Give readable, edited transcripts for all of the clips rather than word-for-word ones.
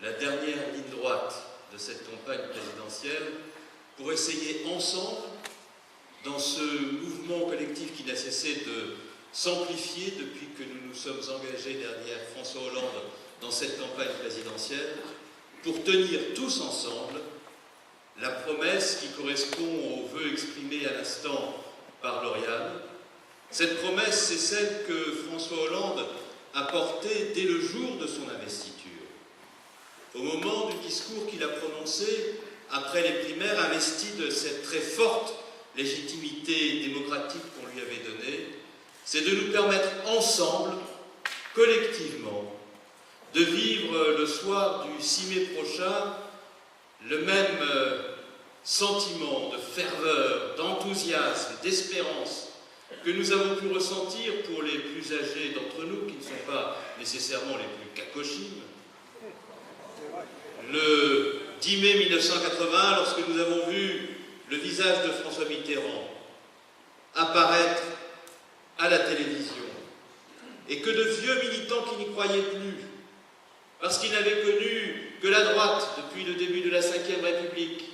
la dernière ligne droite de cette campagne présidentielle pour essayer ensemble, dans ce mouvement collectif qui n'a cessé de s'amplifier depuis que nous nous sommes engagés derrière François Hollande dans cette campagne présidentielle, pour tenir tous ensemble la promesse qui correspond aux vœux exprimés à l'instant par Lauriane. Cette promesse, c'est celle que François Hollande a portée dès le jour de son investiture. Au moment du discours qu'il a prononcé après les primaires, investi de cette très forte légitimité démocratique qu'on lui avait donnée, c'est de nous permettre ensemble, collectivement, de vivre le soir du 6 mai prochain le même sentiment de ferveur, d'enthousiasme, d'espérance que nous avons pu ressentir pour les plus âgés d'entre nous, qui ne sont pas nécessairement les plus cacochimes, le 10 mai 1980, lorsque nous avons vu le visage de François Mitterrand apparaître à la télévision, et que de vieux militants qui n'y croyaient plus, parce qu'ils n'avaient connu que la droite depuis le début de la Ve République,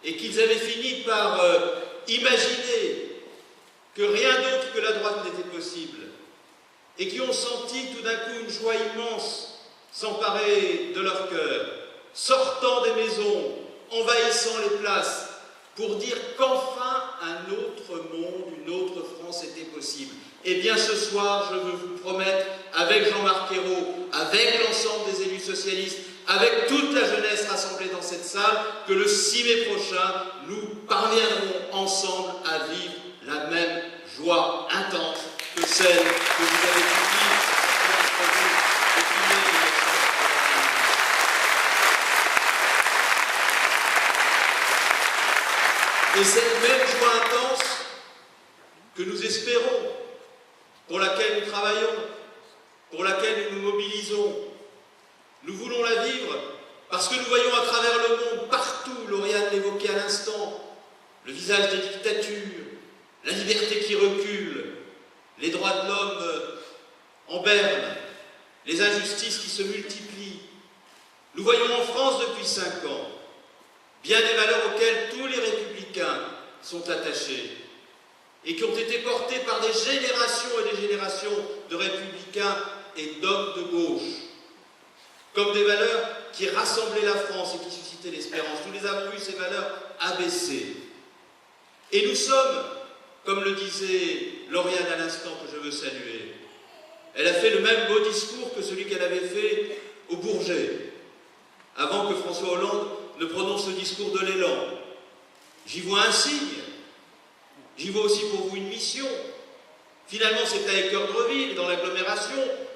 et qu'ils avaient fini par imaginer que rien d'autre que la droite n'était possible, et qui ont senti tout d'un coup une joie immense s'emparer de leur cœur, sortant des maisons, envahissant les places, pour dire qu'enfin un autre monde, une autre France était possible. Eh bien ce soir, je veux vous promettre, avec Jean-Marc Ayrault, avec l'ensemble des élus socialistes, avec toute la jeunesse rassemblée dans cette salle, que le 6 mai prochain, nous parviendrons ensemble à vivre la même joie intense que celle que vous avez pu vivre depuis mai 1980. Et cette même joie intense que nous espérons, pour laquelle nous travaillons, pour laquelle nous nous mobilisons, nous voulons la vivre parce que nous voyons à travers le monde, partout, Lauriane l'évoquait à l'instant, le visage des dictatures, la liberté qui recule, les droits de l'homme en berne, les injustices qui se multiplient. Nous voyons en France depuis 5 ans bien des valeurs auxquelles tous les républicains sont attachés et qui ont été portées par des générations et des générations de républicains et d'hommes de gauche, comme des valeurs qui rassemblaient la France et qui suscitaient l'espérance. Nous les avons eu, ces valeurs, abaissées. Et nous sommes, comme le disait Lauriane à l'instant, que je veux saluer, elle a fait le même beau discours que celui qu'elle avait fait au Bourget, avant que François Hollande ne prononce le discours de l'élan. J'y vois un signe, j'y vois aussi pour vous une mission. Finalement, c'est à Équeurdreville, dans l'agglomération,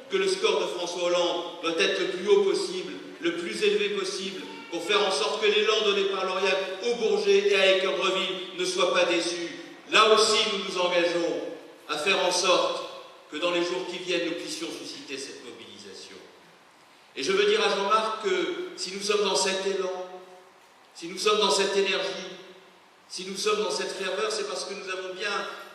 que le score de François Hollande doit être le plus haut possible, le plus élevé possible, pour faire en sorte que l'élan donné par Lauriane au Bourget et à Équeurdreville ne soit pas déçu. Là aussi, nous nous engageons à faire en sorte que dans les jours qui viennent, nous puissions susciter cette mobilisation. Et je veux dire à Jean-Marc que si nous sommes dans cet élan, si nous sommes dans cette énergie, si nous sommes dans cette ferveur, c'est parce que nous avons bien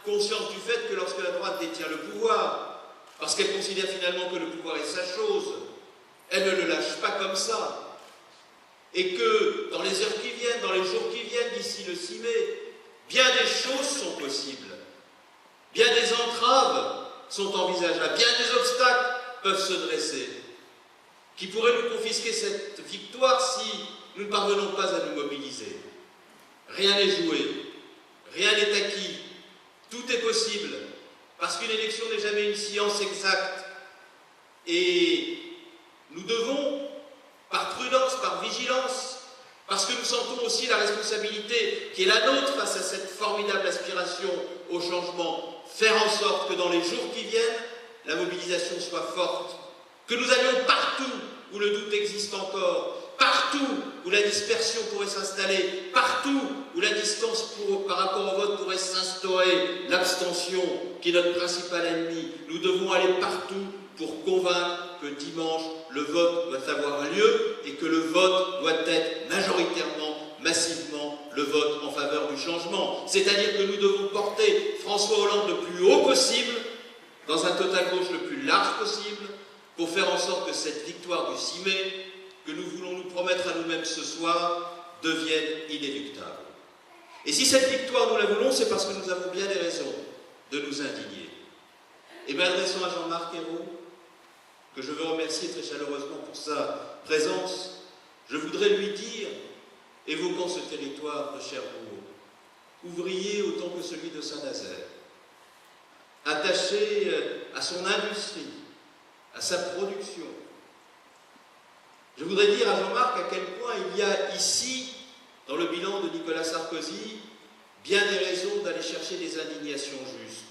conscience du fait que lorsque la droite détient le pouvoir, parce qu'elle considère finalement que le pouvoir est sa chose, elle ne le lâche pas comme ça. Et que dans les heures qui viennent, dans les jours qui viennent, d'ici le 6 mai, bien des choses sont possibles. Bien des entraves sont envisageables. Bien des obstacles peuvent se dresser, qui pourraient nous confisquer cette victoire si nous ne parvenons pas à nous mobiliser. Rien n'est joué, rien n'est acquis, tout est possible, parce qu'une élection n'est jamais une science exacte. Et nous devons, par prudence, par vigilance, parce que nous sentons aussi la responsabilité qui est la nôtre face à cette formidable aspiration au changement, faire en sorte que dans les jours qui viennent, la mobilisation soit forte, que nous allions partout où le doute existe encore, partout où la dispersion pourrait s'installer, partout où la distance par rapport au vote pourrait s'instaurer, l'abstention qui est notre principal ennemi. Nous devons aller partout pour convaincre que dimanche, le vote doit avoir lieu et que le vote doit être majoritairement, massivement, le vote en faveur du changement. C'est-à-dire que nous devons porter François Hollande le plus haut possible, dans un total gauche le plus large possible, pour faire en sorte que cette victoire du 6 mai que nous voulons nous promettre à nous-mêmes ce soir deviennent inéluctables. Et si cette victoire nous la voulons, c'est parce que nous avons bien des raisons de nous indigner. Et m'adressant à Jean-Marc Ayrault, que je veux remercier très chaleureusement pour sa présence, je voudrais lui dire, évoquant ce territoire de Cherbourg, ouvrier autant que celui de Saint-Nazaire, attaché à son industrie, à sa production. Je voudrais dire à Jean-Marc à quel point il y a ici, dans le bilan de Nicolas Sarkozy, bien des raisons d'aller chercher des indignations justes.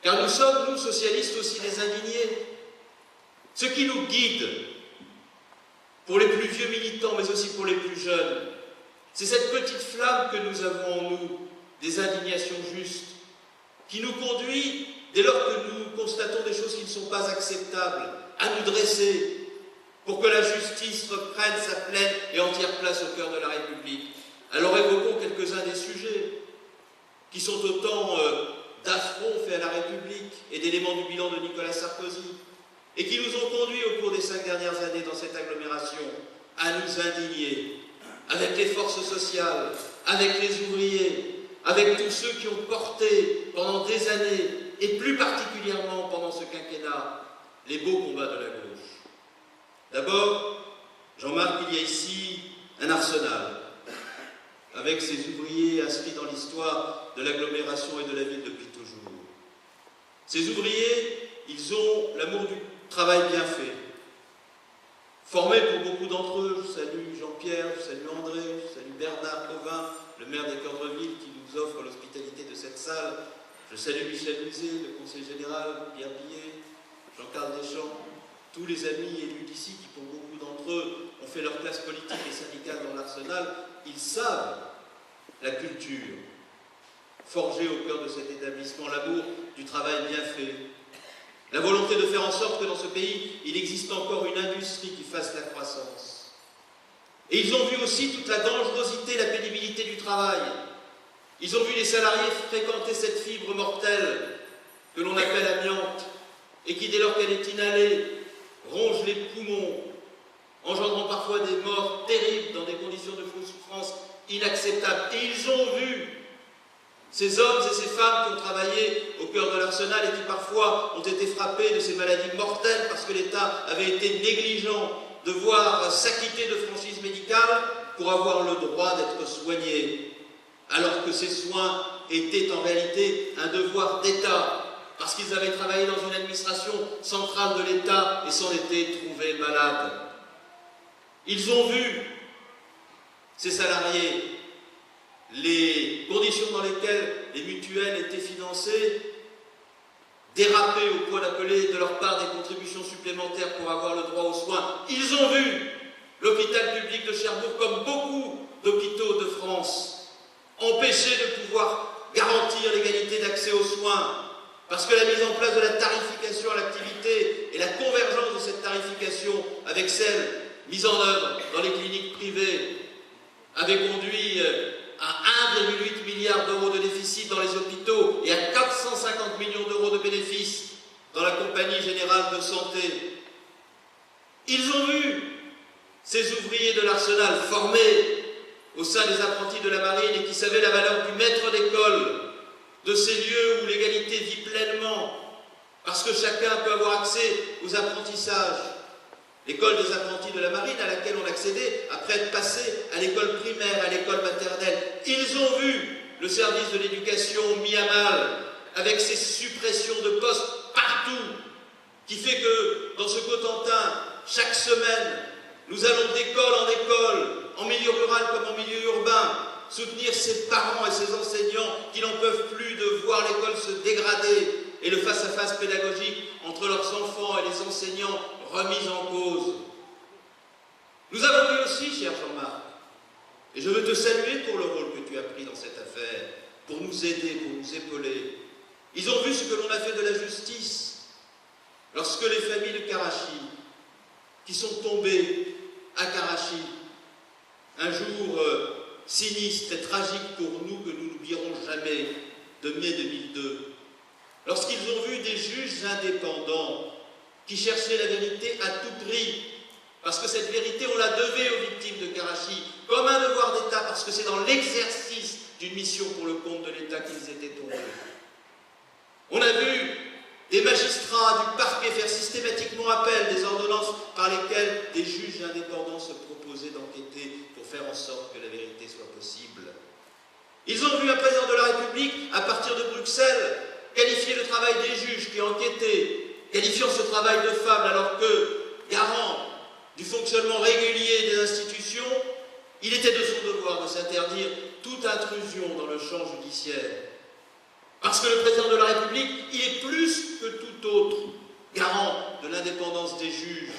Car nous sommes, nous, socialistes, aussi des indignés. Ce qui nous guide, pour les plus vieux militants, mais aussi pour les plus jeunes, c'est cette petite flamme que nous avons en nous, des indignations justes, qui nous conduit, dès lors que nous constatons des choses qui ne sont pas acceptables, à nous dresser pour que la justice reprenne sa pleine et entière place au cœur de la République. Alors évoquons quelques-uns des sujets qui sont autant d'affronts faits à la République et d'éléments du bilan de Nicolas Sarkozy et qui nous ont conduits au cours des 5 dernières années dans cette agglomération à nous indigner avec les forces sociales, avec les ouvriers, avec tous ceux qui ont porté pendant des années et plus particulièrement pendant ce quinquennat les beaux combats de la gauche. D'abord, Jean-Marc, il y a ici un arsenal avec ces ouvriers inscrits dans l'histoire de l'agglomération et de la ville depuis toujours. Ces ouvriers, ils ont l'amour du travail bien fait. Formés pour beaucoup d'entre eux, je salue Jean-Pierre, je salue André, je salue Bernard Covin, le maire des Cœurs-de-Ville qui nous offre l'hospitalité de cette salle. Je salue Michel Musée, le conseiller général, Pierre Billet, Jean-Carl Deschamps, tous les amis élus d'ici qui, pour beaucoup d'entre eux, ont fait leur classe politique et syndicale dans l'Arsenal. Ils savent la culture forgée au cœur de cet établissement, l'amour du travail bien fait, la volonté de faire en sorte que dans ce pays, il existe encore une industrie qui fasse la croissance. Et ils ont vu aussi toute la dangerosité, la pénibilité du travail. Ils ont vu les salariés fréquenter cette fibre mortelle que l'on appelle amiante et qui, dès lors qu'elle est inhalée, ronge les poumons, engendrant parfois des morts terribles dans des conditions de souffrance inacceptables. Et ils ont vu ces hommes et ces femmes qui ont travaillé au cœur de l'Arsenal et qui parfois ont été frappés de ces maladies mortelles parce que l'État avait été négligent, devoir s'acquitter de franchises médicales pour avoir le droit d'être soignés, alors que ces soins étaient en réalité un devoir d'État, parce qu'ils avaient travaillé dans une administration centrale de l'État et s'en étaient trouvés malades. Ils ont vu, ces salariés, les conditions dans lesquelles les mutuelles étaient financées déraper au point d'appeler de leur part des contributions supplémentaires pour avoir le droit aux soins. Ils ont vu l'hôpital public de Cherbourg, comme beaucoup d'hôpitaux de France, empêcher de pouvoir garantir l'égalité d'accès aux soins, parce que la mise en place de la tarification à l'activité et la convergence de cette tarification avec celle mise en œuvre dans les cliniques privées avait conduit à 1,8 milliard d'euros de déficit dans les hôpitaux et à 450 millions d'euros de bénéfices dans la Compagnie Générale de Santé. Ils ont vu ces ouvriers de l'Arsenal formés au sein des apprentis de la marine et qui savaient la valeur du maître d'école, de ces lieux où l'égalité vit pleinement, parce que chacun peut avoir accès aux apprentissages. L'école des apprentis de la marine à laquelle on accédait après être passé à l'école primaire, à l'école maternelle. Ils ont vu le service de l'éducation mis à mal avec ces suppressions de postes partout, qui fait que dans ce Cotentin, chaque semaine, nous allons d'école en école, en milieu rural comme en milieu urbain, soutenir ces parents et ces enseignants qui n'en peuvent plus de voir l'école se dégrader et le face-à-face pédagogique entre leurs enfants et les enseignants remis en cause. Nous avons vu aussi, cher Jean-Marc, et je veux te saluer pour le rôle que tu as pris dans cette affaire, pour nous aider, pour nous épauler. Ils ont vu ce que l'on a fait de la justice lorsque les familles de Karachi, qui sont tombées à Karachi, un jour sinistre et tragique pour nous que nous n'oublierons jamais, de mai 2002, lorsqu'ils ont vu des juges indépendants qui cherchaient la vérité à tout prix, parce que cette vérité, on la devait aux victimes de Karachi, comme un devoir d'État, parce que c'est dans l'exercice d'une mission pour le compte de l'État qu'ils étaient tombés. On a vu des magistrats du parquet faire systématiquement appel des ordonnances par lesquelles des juges indépendants se proposaient d'enquêter pour faire en sorte que la vérité soit possible. Ils ont vu un président de la République, à partir de Bruxelles, qualifier le travail des juges qui enquêtaient, qualifiant ce travail de fable, alors que, garant du fonctionnement régulier des institutions, il était de son devoir de s'interdire toute intrusion dans le champ judiciaire. Parce que le président de la République, il est plus que tout autre garant de l'indépendance des juges,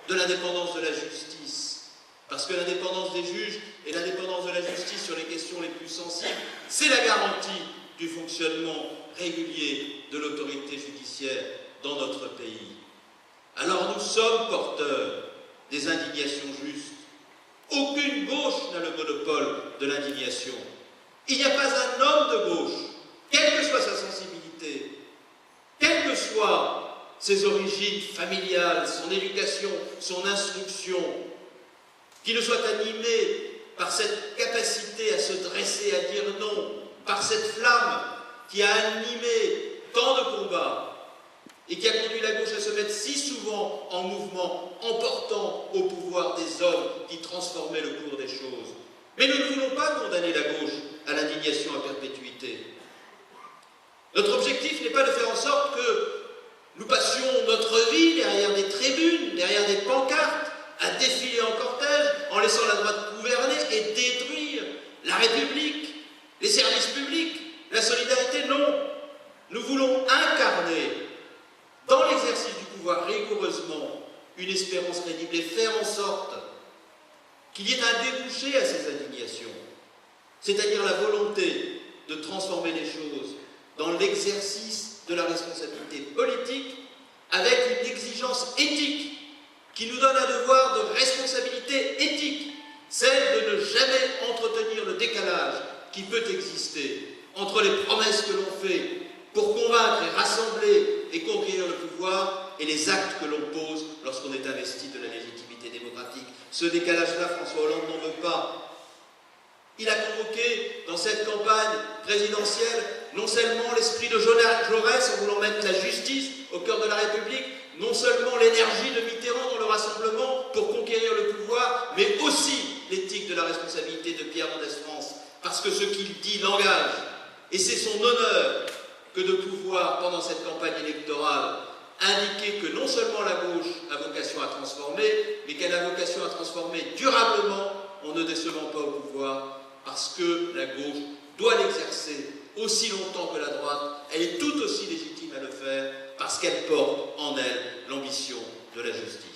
de l'indépendance de la justice. Parce que l'indépendance des juges et l'indépendance de la justice sur les questions les plus sensibles, c'est la garantie du fonctionnement régulier de l'autorité judiciaire dans notre pays. Alors nous sommes porteurs des indignations justes. Aucune gauche n'a le monopole de l'indignation. Il n'y a pas un homme de gauche, quelle que soit sa sensibilité, quelles que soient ses origines familiales, son éducation, son instruction, qui ne soit animé par cette capacité à se dresser, à dire non, par cette flamme qui a animé tant de combats et qui a conduit la gauche à se mettre si souvent en mouvement, en portant au pouvoir des hommes qui transformaient le cours des choses. Mais nous ne voulons pas condamner la gauche à l'indignation à perpétuité. Notre objectif n'est pas de faire en sorte que nous passions notre vie derrière des tribunes, derrière des pancartes, à défiler en cortège, en laissant la droite gouverner et détruire la République, les services publics, la solidarité. Non, nous voulons incarner dans l'exercice du pouvoir rigoureusement une espérance crédible et faire en sorte qu'il y ait un débouché à ces indignations, c'est-à-dire la volonté de transformer les choses dans l'exercice de la responsabilité politique avec une exigence éthique qui nous donne un devoir de responsabilité éthique, celle de ne jamais entretenir le décalage qui peut exister entre les promesses que l'on fait pour convaincre et rassembler et conquérir le pouvoir et les actes que l'on pose lorsqu'on est investi de la légitimité démocratique. Ce décalage-là, François Hollande n'en veut pas. Il a convoqué dans cette campagne présidentielle non seulement l'esprit de Jaurès en voulant mettre la justice au cœur de la République, non seulement l'énergie de Mitterrand dans le rassemblement pour conquérir le pouvoir, mais aussi l'éthique de la responsabilité de Pierre Mendès France, parce que ce qu'il dit l'engage, et c'est son honneur que de pouvoir, pendant cette campagne électorale, indiquer que non seulement la gauche a vocation à transformer, mais qu'elle a vocation à transformer durablement en ne décevant pas au pouvoir, parce que la gauche doit l'exercer aussi longtemps que la droite. Elle est tout aussi légitime à le faire, parce qu'elle porte en elle l'ambition de la justice.